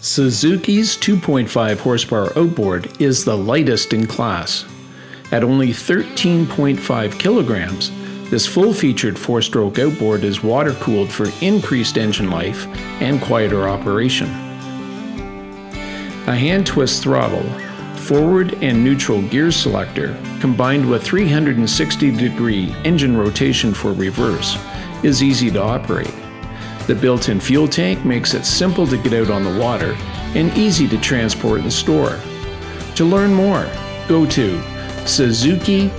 Suzuki's 2.5 horsepower outboard is the lightest in class. At only 13.5 kilograms, this full-featured 4-stroke outboard is water-cooled for increased engine life and quieter operation. A hand-twist throttle, forward and neutral gear selector, combined with 360-degree engine rotation for reverse, is easy to operate. The built-in fuel tank makes it simple to get out on the water and easy to transport and store. To learn more, go to suzuki.ca.